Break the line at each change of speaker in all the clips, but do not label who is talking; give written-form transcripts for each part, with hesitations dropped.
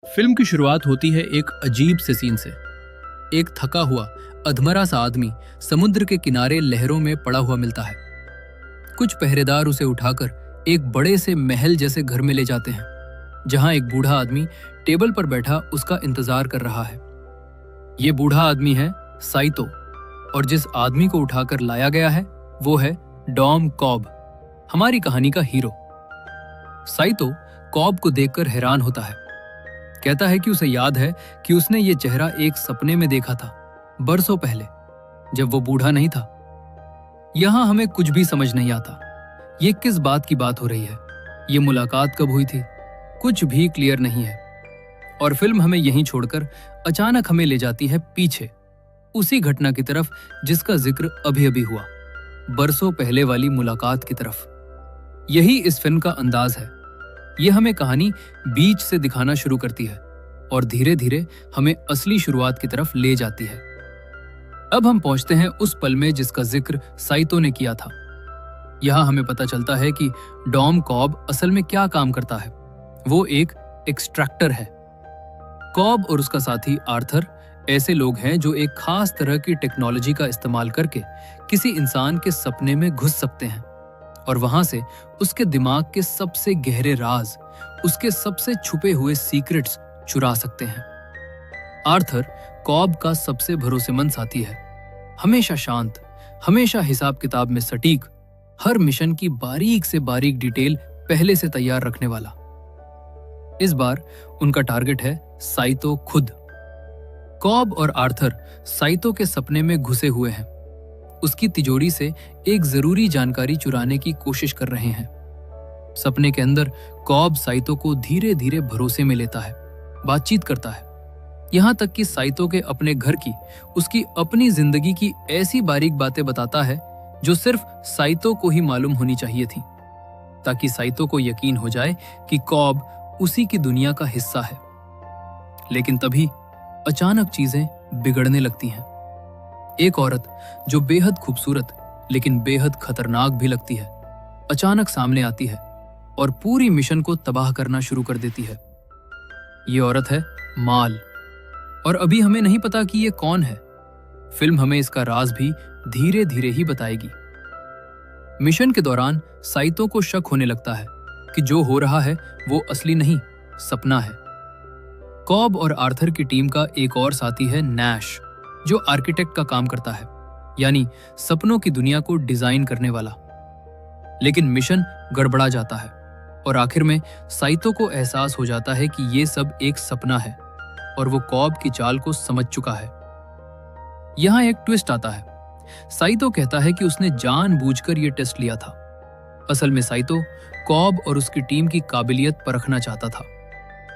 Film की शुरुआत होती है एक अजीब से सीन से। एक थका हुआ अधमरा सा आदमी समुद्र के किनारे लहरों में पड़ा हुआ मिलता है। कुछ पहरेदार उसे उठाकर एक बड़े से महल जैसे घर में ले जाते हैं, जहां एक बूढ़ा आदमी टेबल पर बैठा उसका इंतजार कर रहा है। ये बूढ़ा आदमी है साइतो, और जिस आदमी को उठाकर लाया गया है वो है डॉम कॉब, हमारी कहानी का हीरो। साइतो कॉब को देखकर हैरान होता है। कहता है कि उसे याद है कि उसने ये चेहरा एक सपने में देखा था, बरसों पहले, जब वो बूढ़ा नहीं था। यहां हमें कुछ भी समझ नहीं आता। ये किस बात की बात हो रही है, ये मुलाकात कब हुई थी, कुछ भी क्लियर नहीं है। और फिल्म हमें यहीं छोड़कर अचानक हमें ले जाती है पीछे, उसी घटना की तरफ जिसका जिक्र अभी अभी हुआ, बरसों पहले वाली मुलाकात की तरफ। यही इस फिल्म का अंदाज है। यह हमें कहानी बीच से दिखाना शुरू करती है और धीरे धीरे हमें असली शुरुआत की तरफ ले जाती है। अब हम पहुंचते हैं उस पल में जिसका जिक्र साइतो ने किया था। यहां हमें पता चलता है कि डॉम कॉब असल में क्या काम करता है। वो एक एक्सट्रैक्टर है। कॉब और उसका साथी आर्थर ऐसे लोग हैं जो एक खास तरह की टेक्नोलॉजी का इस्तेमाल करके किसी इंसान के सपने में घुस सकते हैं और वहां से उसके दिमाग के सबसे गहरे राज, उसके सबसे छुपे हुए सीक्रेट्स चुरा सकते हैं। आर्थर कॉब का सबसे भरोसेमंद साथी है, हमेशा शांत, हमेशा हिसाब किताब में सटीक, हर मिशन की बारीक से बारीक डिटेल पहले से तैयार रखने वाला। इस बार उनका टारगेट है साइतो खुद। कॉब और आर्थर साइतो के सपने में घुसे हुए हैं, उसकी तिजोरी से एक जरूरी जानकारी चुराने की कोशिश कर रहे हैं। सपने के अंदर कॉब साइतो को धीरे धीरे भरोसे में लेता है, बातचीत करता है, यहां तक कि साइतो के अपने घर की, उसकी अपनी जिंदगी की ऐसी बारीक बातें बताता है जो सिर्फ साइतो को ही मालूम होनी चाहिए थी, ताकि साइतो को यकीन हो जाए कि कॉब उसी की दुनिया का हिस्सा है। लेकिन तभी अचानक चीजें बिगड़ने लगती हैं। एक औरत जो बेहद खूबसूरत लेकिन बेहद खतरनाक भी लगती है, अचानक सामने आती है और पूरी मिशन को तबाह करना शुरू कर देती है। ये औरत है माल, और अभी हमें नहीं पता कि ये कौन है। फिल्म हमें इसका राज भी धीरे धीरे ही बताएगी। मिशन के दौरान साइतो को शक होने लगता है कि जो हो रहा है वो असली नहीं, सपना है। कॉब और आर्थर की टीम का एक और साथी है नैश, जो आर्किटेक्ट का काम करता है, यानी सपनों की दुनिया को डिजाइन करने वाला। लेकिन मिशन गड़बड़ा जाता है और आखिर में साइतो को एहसास हो जाता है कि ये सब एक सपना है और वो कॉब की चाल को समझ चुका है। यहां एक ट्विस्ट आता है। साइतो कहता है कि उसने जानबूझकर ये टेस्ट लिया था। असल में साइतो कॉब और उसकी टीम की काबिलियत परखना चाहता था,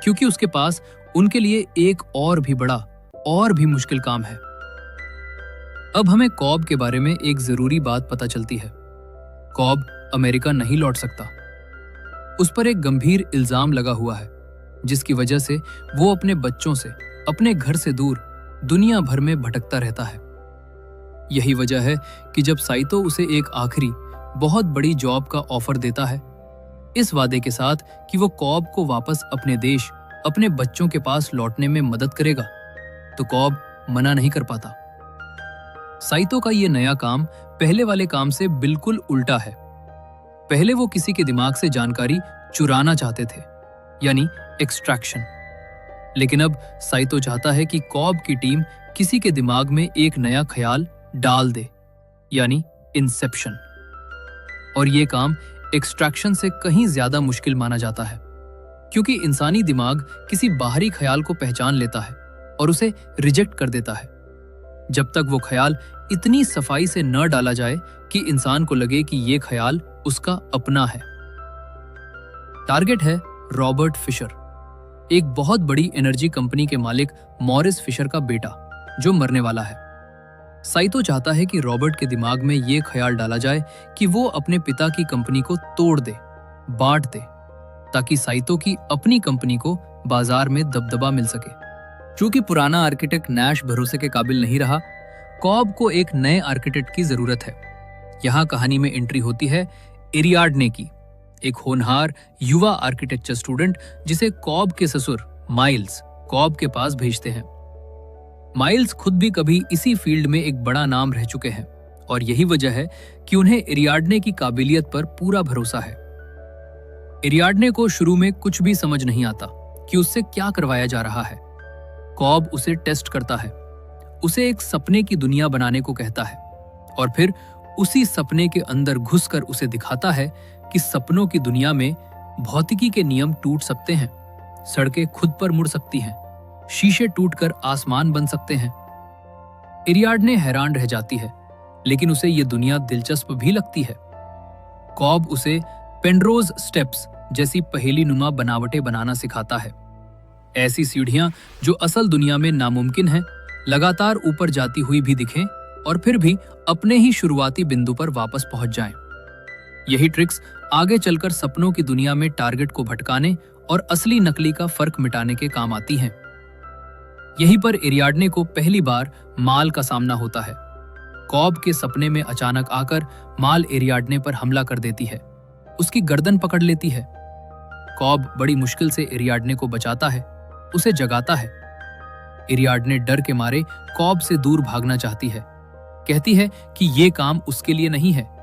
क्योंकि उसके पास उनके लिए एक और भी बड़ा और भी मुश्किल काम है। अब हमें कॉब के बारे में एक जरूरी बात पता चलती है। कॉब अमेरिका नहीं लौट सकता। उस पर एक गंभीर इल्जाम लगा हुआ है, जिसकी वजह से वो अपने बच्चों से, अपने घर से दूर दुनिया भर में भटकता रहता है। यही वजह है कि जब साइतो उसे एक आखिरी बहुत बड़ी जॉब का ऑफर देता है, इस वादे के साथ कि वो कॉब को वापस अपने देश, अपने बच्चों के पास लौटने में मदद करेगा, तो कॉब मना नहीं कर पाता। साइतो का ये नया काम पहले वाले काम से बिल्कुल उल्टा है। पहले वो किसी के दिमाग से जानकारी चुराना चाहते थे, यानी एक्सट्रैक्शन। लेकिन अब साइतो चाहता है कि कॉब की टीम किसी के दिमाग में एक नया ख्याल डाल दे, यानी इंसेप्शन। और ये काम एक्सट्रैक्शन से कहीं ज्यादा मुश्किल माना जाता है, क्योंकि इंसानी दिमाग किसी बाहरी ख्याल को पहचान लेता है और उसे रिजेक्ट कर देता है, जब तक वो ख्याल इतनी सफाई से न डाला जाए कि इंसान को लगे कि ये ख्याल उसका अपना है। टारगेट है रॉबर्ट फिशर, एक बहुत बड़ी एनर्जी कंपनी के मालिक मॉरिस फिशर का बेटा, जो मरने वाला है। साइतो चाहता है कि रॉबर्ट के दिमाग में ये ख्याल डाला जाए कि वो अपने पिता की कंपनी को तोड़ दे, बांट दे, ताकि साइतो की अपनी कंपनी को बाजार में दबदबा मिल सके। चूंकि पुराना आर्किटेक्ट नैश भरोसे के काबिल नहीं रहा, कॉब को एक नए आर्किटेक्ट की जरूरत है। यहाँ कहानी में एंट्री होती है एरियाडने की, एक होनहार युवा आर्किटेक्चर स्टूडेंट जिसे कॉब के ससुर माइल्स कॉब के पास भेजते हैं। माइल्स खुद भी कभी इसी फील्ड में एक बड़ा नाम रह चुके हैं और यही वजह है कि उन्हें एरियाडने की काबिलियत पर पूरा भरोसा है। एरियाडने को शुरू में कुछ भी समझ नहीं आता कि उससे क्या करवाया जा रहा है। कॉब उसे टेस्ट करता है, उसे एक सपने की दुनिया बनाने को कहता है और फिर उसी सपने के अंदर घुसकर उसे दिखाता है कि सपनों की दुनिया में भौतिकी के नियम टूट सकते हैं, सड़कें खुद पर मुड़ सकती हैं, शीशे टूटकर आसमान बन सकते हैं। एरियाडने हैरान रह जाती है, लेकिन उसे यह दुनिया दिलचस्प भी लगती है। कॉब उसे पेनरोज स्टेप्स जैसी पहेली नुमा बनावटें बनाना सिखाता है, ऐसी सीढ़ियां जो असल दुनिया में नामुमकिन हैं, लगातार ऊपर जाती हुई भी दिखें और फिर भी अपने ही शुरुआती बिंदु पर वापस पहुंच जाएं। यही ट्रिक्स आगे चलकर सपनों की दुनिया में टारगेट को भटकाने और असली नकली का फर्क मिटाने के काम आती हैं। यहीं पर एरियाडने को पहली बार माल का सामना होता है। कॉब के सपने में अचानक आकर माल एरियाडने पर हमला कर देती है, उसकी गर्दन पकड़ लेती है। कॉब बड़ी मुश्किल से एरियाडने को बचाता है, उसे जगाता है। एरियाडने डर के मारे कॉब से दूर भागना चाहती है, कहती है कि ये काम उसके लिए नहीं है।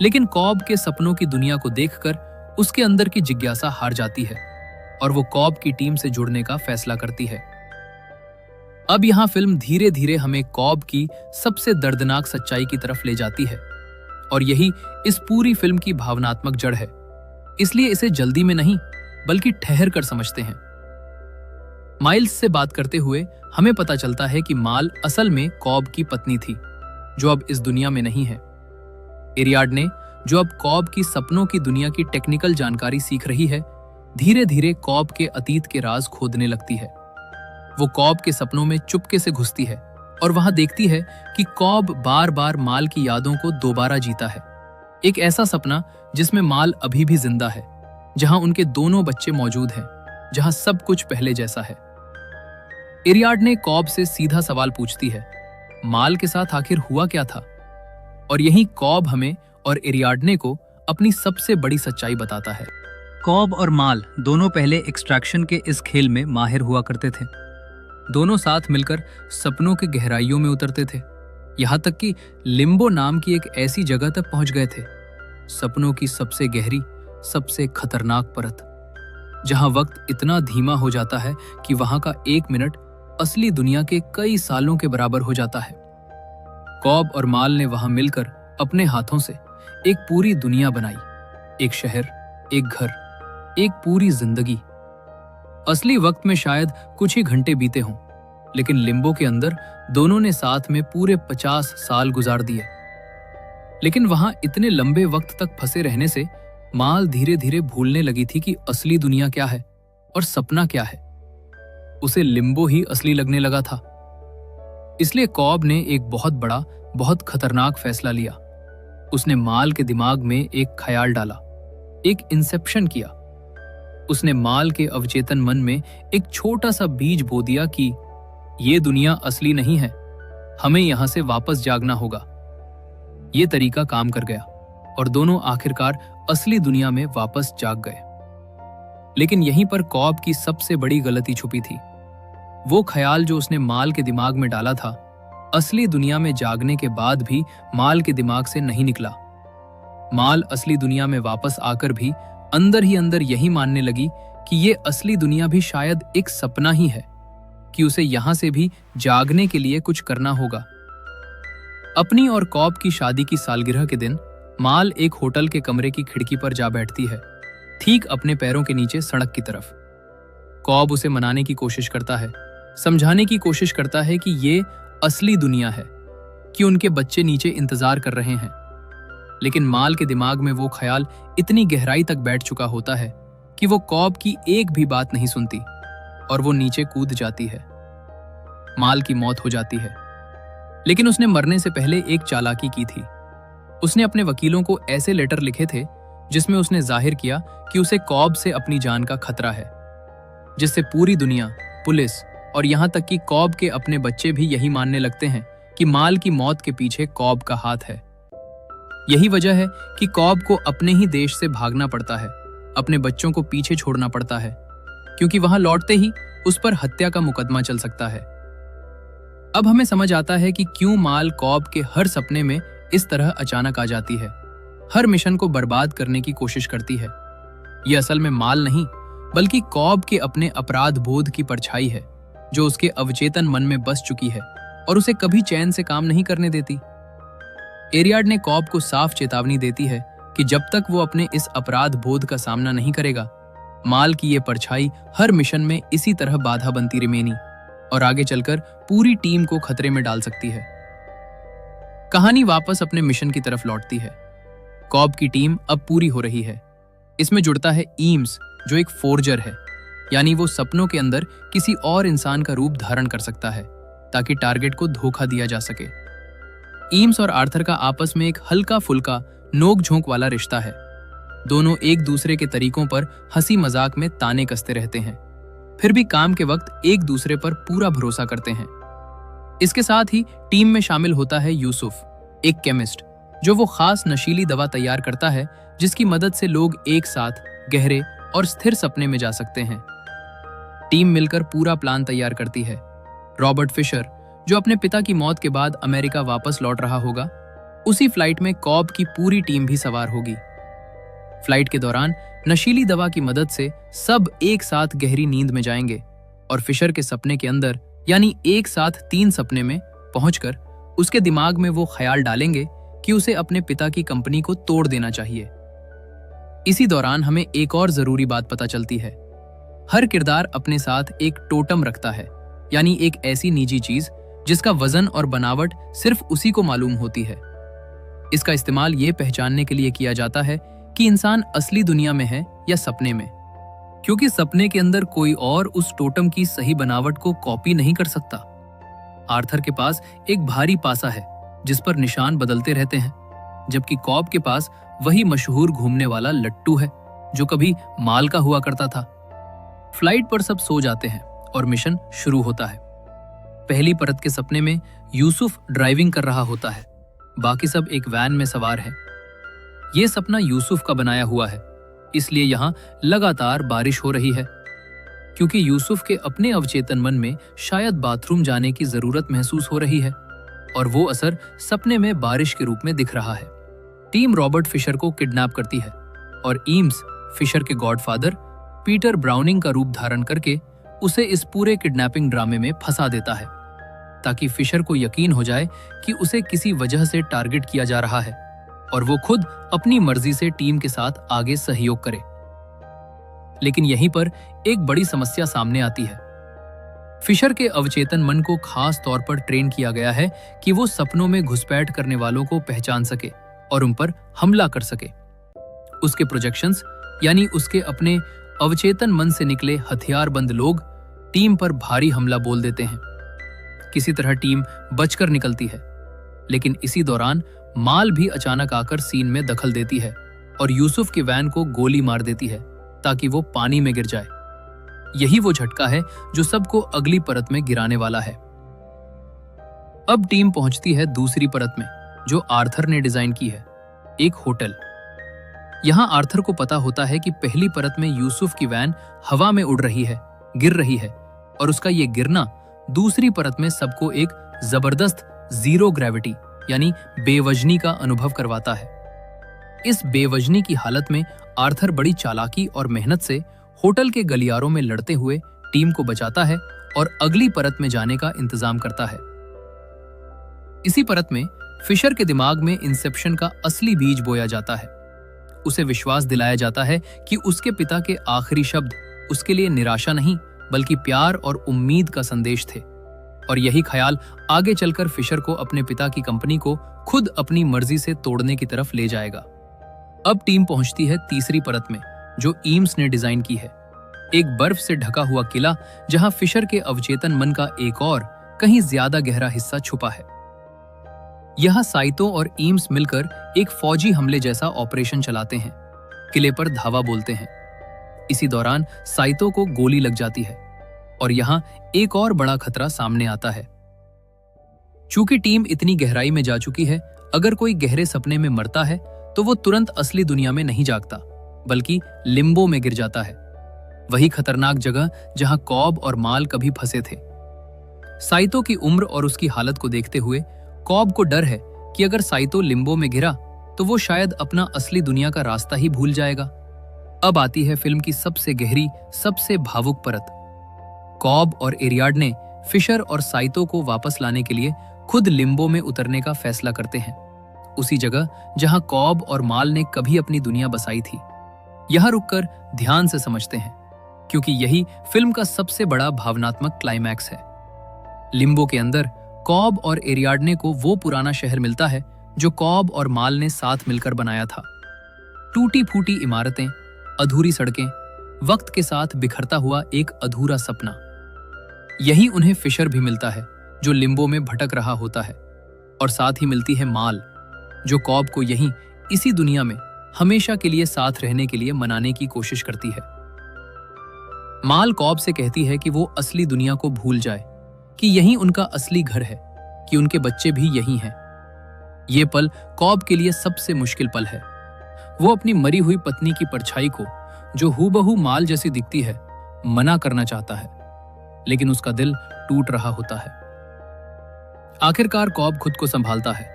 लेकिन कॉब के सपनों की दुनिया को देखकर उसके अंदर की जिज्ञासा हार जाती है और वो कॉब की टीम से जुड़ने का फैसला करती है। अब यहां फिल्म धीरे धीरे हमें कॉब की सबसे दर्दनाक सच्चाई की तरफ ले जाती है और यही इस पूरी फिल्म की भावनात्मक जड़ है। इसलिए इसे जल्दी में नहीं बल्कि ठहर कर समझते हैं। माइल्स से बात करते हुए हमें पता चलता है कि माल असल में कॉब की पत्नी थी, जो अब इस दुनिया में नहीं है। एरियाडने, जो अब कॉब की सपनों की दुनिया की टेक्निकल जानकारी सीख रही है, धीरे धीरे कॉब के अतीत के राज खोदने लगती है। वो कॉब के सपनों में चुपके से घुसती है और वहां देखती है कि कॉब बार बार माल की यादों को दोबारा जीता है। एक ऐसा सपना जिसमें माल अभी भी जिंदा है, जहां उनके दोनों बच्चे मौजूद हैं, जहां सब कुछ पहले जैसा है। एरियाडने कॉब से सीधा सवाल पूछती है, माल के साथ आखिर हुआ क्या था? और यहीं कॉब हमें और एरियाडने को अपनी सबसे बड़ी सच्चाई बताता है। कॉब और माल दोनों पहले एक्सट्रैक्शन के इस खेल में माहिर हुआ करते थे। दोनों साथ मिलकर सपनों की गहराइयों में उतरते थे, यहां तक कि लिम्बो नाम की एक ऐसी जगह तक पहुंच गए थे, सपनों की सबसे गहरी, सबसे खतरनाक परत, जहां वक्त इतना धीमा हो जाता है कि वहां का एक मिनट असली दुनिया के कई सालों के बराबर हो जाता है। कॉब और माल ने वहां मिलकर अपने हाथों से एक पूरी दुनिया बनाई, एक शहर, एक घर, एक पूरी जिंदगी। असली वक्त में शायद कुछ ही घंटे बीते हों, लेकिन लिम्बो के अंदर दोनों ने साथ में पूरे 50 साल गुजार दिए। लेकिन वहां इतने लंबे वक्त तक फंसे रहने से माल धीरे धीरे भूलने लगी थी कि असली दुनिया क्या है और सपना क्या है। उसे लिम्बो ही असली लगने लगा था। इसलिए कॉब ने एक बहुत बड़ा, बहुत खतरनाक फैसला लिया। उसने माल के दिमाग में एक ख्याल डाला, एक इंसेप्शन किया। उसने माल के अवचेतन मन में एक छोटा सा बीज बो दिया कि ये दुनिया असली नहीं है, हमें यहां से वापस जागना होगा। ये तरीका काम कर गया और दोनों आखिरकार असली दुनिया में वापस जाग गए। लेकिन यहीं पर कॉब की सबसे बड़ी गलती छुपी थी। वो ख्याल जो उसने माल के दिमाग में डाला था, असली दुनिया में जागने के बाद भी माल के दिमाग से नहीं निकला। माल असली दुनिया में वापस आकर भी अंदर ही अंदर यही मानने लगी कि ये असली दुनिया भी शायद एक सपना ही है, कि उसे यहां से भी जागने के लिए कुछ करना होगा। अपनी और कॉब की शादी की सालगिरह के दिन माल एक होटल के कमरे की खिड़की पर जा बैठती है, ठीक अपने पैरों के नीचे सड़क की तरफ। कॉब उसे मनाने की कोशिश करता है, समझाने की कोशिश करता है कि ये असली दुनिया है, कि उनके बच्चे नीचे इंतजार कर रहे हैं। लेकिन माल के दिमाग में वो ख्याल इतनी गहराई तक बैठ चुका होता है कि वो कॉब की एक भी बात नहीं सुनती और वो नीचे कूद जाती है। माल की मौत हो जाती है, लेकिन उसने मरने से पहले एक चालाकी की थी। उसने अपने वकीलों को ऐसे लेटर लिखे थे जिसमें उसने जाहिर किया कि उसे कॉब से अपनी जान का खतरा है, जिससे पूरी दुनिया, पुलिस और यहां तक कि कॉब के अपने बच्चे भी यही मानने लगते हैं कि माल की मौत के पीछे कॉब का हाथ है। यही वजह है कि कॉब को अपने ही देश से भागना पड़ता है, अपने बच्चों को पीछे छोड़ना पड़ता है। क्योंकि वहां लौटते ही उस पर हत्या का मुकदमा चल सकता है। अब हमें समझ आता है कि क्यों माल कॉब के हर सपने में इस तरह अचानक आ जाती है, हर मिशन को बर्बाद करने की कोशिश करती है। यह असल में माल नहीं, बल्कि कॉब के अपने अपराध बोध की परछाई है, जो उसके अवचेतन मन में बस चुकी है और उसे कभी चैन से काम नहीं करने देती। एरियाड ने कॉब को साफ चेतावनी देती है कि जब तक वो अपने इस अपराध बोध का सामना नहीं करेगा, माल की ये परछाई हर मिशन में इसी तरह बाधा बनती रिमेनी और आगे चलकर पूरी टीम को खतरे में डाल सकती है। कहानी वापस अपने मिशन की तरफ लौटती है। कॉब की टीम अब पूरी हो रही है। इसमें जुड़ता है ईम्स, जो एक फोर्जर है, यानी वो सपनों के अंदर किसी और इंसान का रूप धारण कर सकता है ताकि टारगेट को धोखा दिया जा सके। ईम्स और आर्थर का आपस में एक हल्का फुल्का नोक झोंक वाला रिश्ता है। दोनों एक दूसरे के तरीकों पर हंसी मजाक में ताने कसते रहते हैं, फिर भी काम के वक्त एक दूसरे पर पूरा भरोसा करते हैं। इसके साथ ही टीम में शामिल होता है यूसुफ, एक केमिस्ट, जो वो खास नशीली दवा तैयार करता है जिसकी मदद से लोग एक साथ गहरे और स्थिर सपने में जा सकते हैं। टीम मिलकर पूरा प्लान तैयार करती है। रॉबर्ट फिशर, जो अपने पिता की मौत के बाद अमेरिका वापस लौट रहा होगा, उसी फ्लाइट में कॉब की पूरी टीम भी सवार होगी। फ्लाइट के दौरान नशीली दवा की मदद से सब एक साथ गहरी नींद में जाएंगे और फिशर के सपने के अंदर, यानी एक साथ 3 सपने में पहुंचकर उसके दिमाग में वो ख्याल डालेंगे कि उसे अपने पिता की कंपनी को तोड़ देना चाहिए। इसी दौरान हमें एक और जरूरी बात पता चलती है। हर किरदार अपने साथ एक टोटम रखता है, यानी एक ऐसी निजी चीज जिसका वजन और बनावट सिर्फ उसी को मालूम होती है। इसका इस्तेमाल ये पहचानने के लिए किया जाता है कि इंसान असली दुनिया में है या सपने में, क्योंकि सपने के अंदर कोई और उस टोटम की सही बनावट को कॉपी नहीं कर सकता। आर्थर के पास एक भारी पासा है जिस पर निशान बदलते रहते हैं, जबकि कॉब के पास वही मशहूर घूमने वाला लट्टू है जो कभी माल का हुआ करता था। फ्लाइट पर सब सो जाते हैं और मिशन शुरू होता है। पहली परत के सपने में यूसुफ ड्राइविंग कर रहा होता है, बाकी सब एक वैन में सवार हैं। ये सपना यूसुफ का बनाया हुआ है, इसलिए यहाँ लगातार बारिश हो रही है, क्योंकि यूसुफ के अपने अवचेतन मन में शायद बाथरूम जाने की जरूरत महसूस हो रही है और वो असर सपने में बारिश के रूप में दिख रहा है। टीम रॉबर्ट फिशर को किडनैप करती है और ईम्स फिशर के गॉडफादर पीटर ब्राउनिंग का रूप धारण करके उसे इस पूरे किडनैपिंग ड्रामे में फंसा देता है, ताकि फिशर को यकीन हो जाए कि उसे किसी वजह से टारगेट किया जा रहा है और वो खुद अपनी मर्जी से टीम के साथ आगे सहयोग करे। लेकिन यहीं पर एक बड़ी समस्या सामने आती है। फिशर के अवचेतन मन को खास तौर पर ट्रेन किया गया है कि वो सपनों में घुसपैठ करने वालों को पहचान सके और उन पर हमला कर सके। उसके प्रोजेक्शंस, यानी उसके अपने अवचेतन मन से निकले हथियारबंद लोग टीम पर भारी हमला बोल देते हैं। किसी तरह टीम बचकर निकलती है, लेकिन इसी दौरान माल भी अचानक आकर सीन में दखल देती है और यूसुफ की वैन को गोली मार देती है ताकि वो पानी में गिर जाए। यही वो झटका है जो सबको अगली परत में गिराने वाला है। अब टीम पहुंचती है दूसरी परत में, जो आर्थर ने डिजाइन की है, एक होटल। यहां आर्थर को पता होता है कि पहली परत में यूसुफ की वैन हवा में उड़ रही है, गिर रही है, और उसका ये गिरना दूसरी परत में सबको एक जबरदस्त जीरो ग्रेविटी यानी बेवजनी का अनुभव करवाता है। इस बेवजनी की हालत में आर्थर बड़ी चालाकी और मेहनत से होटल के गलियारों में लड़ते हुए टीम को बचाता है और अगली परत में जाने का इंतजाम करता है। इसी परत में फिशर के दिमाग में इंसेप्शन का असली बीज बोया जाता है। उसे विश्वास दिलाया जाता है कि उसके पिता के आखिरी शब्द उसके लिए निराशा नहीं, बल्कि प्यार और उम्मीद का संदेश थे, और यही ख्याल आगे चलकर फिशर को अपने पिता की कंपनी को खुद अपनी मर्जी से तोड़ने की तरफ ले जाएगा। अब टीम पहुंचती है तीसरी परत में, जो ईम्स ने डिजाइन की है, एक बर्फ से ढका हुआ किला जहां फिशर के अवचेतन मन का एक और कहीं ज्यादा गहरा हिस्सा छुपा है। यहां साइतो और ईम्स मिलकर एक फौजी हमले जैसा ऑपरेशन चलाते हैं, किले पर धावा बोलते हैं। इसी दौरान साइतो को गोली लग जाती है और यहां एक और बड़ा खतरा सामने आता है। चूंकि टीम इतनी गहराई में जा चुकी है, अगर कोई गहरे सपने में मरता है तो वो तुरंत असली दुनिया में नहीं जागता, बल्कि लिम्बो में गिर जाता है। वही खतरनाक जगह जहां कॉब और माल कभी फंसे थे। साइतो की उम्र और उसकी हालत को देखते हुए कॉब को डर है कि अगर साइतो लिम्बो में गिरा तो वो शायद अपना असली दुनिया का रास्ता ही भूल जाएगा। अब आती है फिल्म की सबसे गहरी, सबसे भावुक परत। कॉब और एरियाडने फिशर और साइतो को वापस लाने के लिए खुद लिम्बो में उतरने का फैसला करते हैं, उसी जगह जहां कॉब और माल ने कभी अपनी दुनिया बसाई थी। यहां रुककर ध्यान से समझते हैं, क्योंकि यही फिल्म का सबसे बड़ा भावनात्मक क्लाइमैक्स है। लिम्बो के अंदर कॉब और एरियाडने को वो पुराना शहर मिलता है जो कॉब और माल ने साथ मिलकर बनाया था। टूटी फूटी इमारतें, अधूरी सड़कें, वक्त के साथ बिखरता हुआ एक अधूरा सपना। यही उन्हें फिशर भी मिलता है जो लिम्बो में भटक रहा होता है, और साथ ही मिलती है माल जो कॉब को यहीं इसी दुनिया में हमेशा के लिए साथ रहने के लिए मनाने की कोशिश करती है। माल कॉब से कहती है कि वो असली दुनिया को भूल जाए, कि यही उनका असली घर है, कि उनके बच्चे भी यही हैं। ये पल कॉब के लिए सबसे मुश्किल पल है। वो अपनी मरी हुई पत्नी की परछाई को, जो हूबहू माल जैसी दिखती है, मना करना चाहता है, लेकिन उसका दिल टूट रहा होता है। आखिरकार कॉब खुद को संभालता है।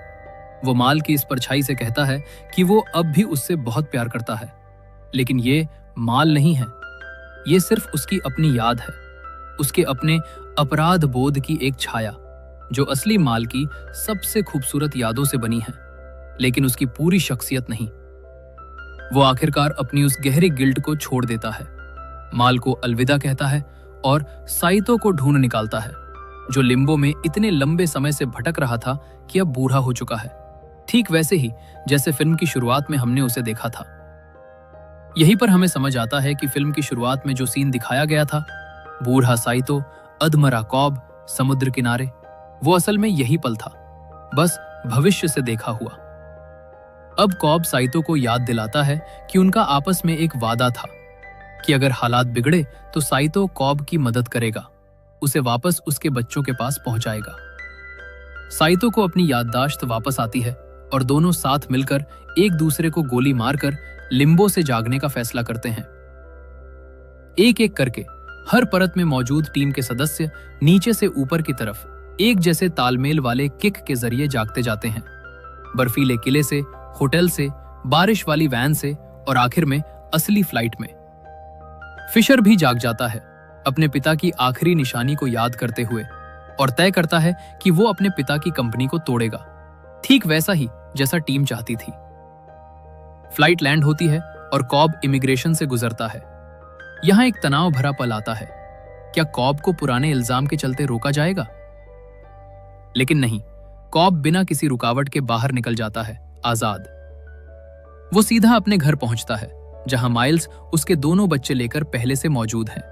वो माल की इस परछाई से कहता है कि वो अब भी उससे बहुत प्यार करता है, लेकिन ये माल नहीं है, ये सिर्फ उसकी अपनी याद है, उसके अपने अपराध बोध की एक छाया, जो असली माल की सबसे खूबसूरत यादों से बनी है, लेकिन उसकी पूरी शख्सियत नहीं। वो आखिरकार अपनी उस गहरी गिल्ट को छोड़ देता है, माल को अलविदा कहता है और साइतो को ढूंढ निकालता है, जो लिम्बो में इतने लंबे समय से भटक रहा था कि अब बूढ़ा हो चुका है, ठीक वैसे ही जैसे फिल्म की शुरुआत में हमने उसे देखा था। यहीं पर हमें समझ आता है कि फिल्म की शुरुआत में जो सीन दिखाया गया था, बूढ़ा साइतो, अधमरा कॉब, समुद्र किनारे, वो असल में यही पल था, बस भविष्य से देखा हुआ। अब कॉब साइतो को याद दिलाता है कि उनका आपस में एक वादा था कि अगर हालात बिगड़े तो साइतो कॉब की मदद करेगा, उसे वापस उसके बच्चों के पास पहुंचाएगा। साइतो को अपनी याददाश्त वापस आती है और दोनों साथ मिलकर एक दूसरे को गोली मारकर लिम्बो से जागने का फैसला करते हैं। एक एक करके हर परत में मौजूद टीम के सदस्य नीचे से ऊपर की तरफ एक जैसे तालमेल वाले किक के जरिए जागते जाते हैं। बर्फीले किले से, होटल से, बारिश वाली वैन से और आखिर में असली फ्लाइट में। फिशर भी जाग जाता है, अपने पिता की आखिरी निशानी को याद करते हुए, और तय करता है कि वो अपने पिता की कंपनी को तोड़ेगा, ठीक वैसा ही जैसा टीम चाहती थी। फ्लाइट लैंड होती है और कॉब इमिग्रेशन से गुजरता है। यहां एक तनाव भरा पल आता है। क्या कॉब को पुराने इल्जाम के चलते रोका जाएगा? लेकिन नहीं, कॉब बिना किसी रुकावट के बाहर निकल जाता है, आजाद। वो सीधा अपने घर पहुंचता है, जहां माइल्स उसके दोनों बच्चे लेकर पहले से मौजूद हैं।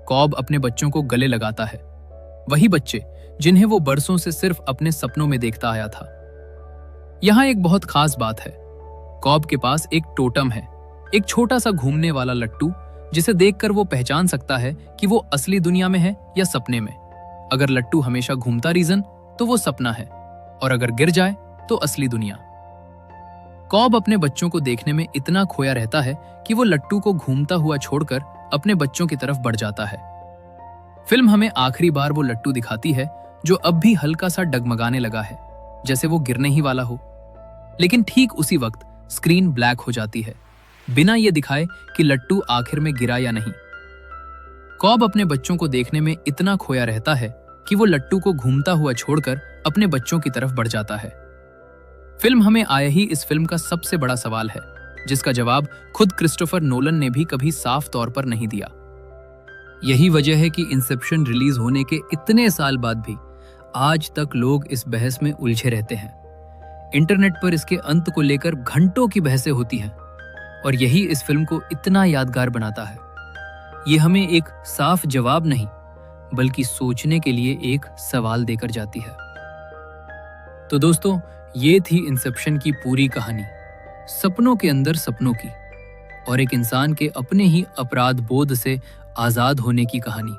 कॉब अपने बच्चों को गले लगाता है, वही बच्चे जिन्हें वो बरसों से सिर्फ अपने सपनों में देखता आया था। यहां एक बहुत खास बात है, कॉब के पास एक टोटम है, एक छोटा सा घूमने वाला लट्टू, जिसे देखकर वो पहचान सकता है कि वो असली दुनिया में है या सपने में। अगर लट्टू हमेशा घूमता रीजन तो वो सपना है, और अगर गिर जाए तो असली दुनिया। कॉब अपने बच्चों को देखने में इतना खोया रहता है कि वो लट्टू को घूमता हुआ छोड़कर अपने बच्चों की तरफ बढ़ जाता है। फिल्म हमें आखिरी बार वो लट्टू दिखाती है जो अब भी हल्का सा डगमगाने लगा है, जैसे वो गिरने ही वाला हो। लेकिन ठीक उसी वक्त स्क्रीन ब्लैक हो जाती है, बिना ये दिखाए कि लट्टू आखिर में गिरा या नहीं। कॉब अपने बच्चों को देखने में इतना खोया रहता है कि वो लट्टू को घूमता हुआ छोड़कर अपने बच्चों की तरफ बढ़ जाता है। फिल्म हमें आए ही इस फिल्म का सबसे बड़ा सवाल है, जिसका जवाब खुद क्रिस्टोफर नोलन ने भी कभी साफ तौर पर नहीं दिया। यही वजह है कि इंसेप्शन रिलीज होने के इतने साल बाद भी आज तक लोग इस बहस में उलझे रहते हैं। इंटरनेट पर इसके अंत को लेकर घंटों की बहसें होती हैं, और यही इस फिल्म को इतना यादगार बनाता है। ये हमें एक साफ जवाब नहीं, बल्कि सोचने के लिए एक सवाल देकर जाती है। तो दोस्तों, ये थी इंसेप्शन की पूरी कहानी, सपनों के अंदर सपनों की, और एक इंसान के अपने ही अपराध बोध से आजाद होने की कहानी।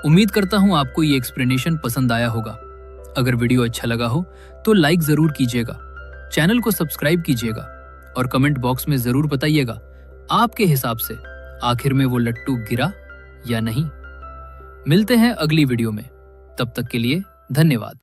उम्मीद करता हूं आपको ये एक्सप्लेनेशन पसंद आया होगा। अगर वीडियो अच्छा लगा हो तो लाइक जरूर कीजिएगा, चैनल को सब्सक्राइब कीजिएगा और कमेंट बॉक्स में जरूर बताइएगा आपके हिसाब से आखिर में वो लट्टू गिरा या नहीं? मिलते हैं अगली वीडियो में। तब तक के लिए धन्यवाद।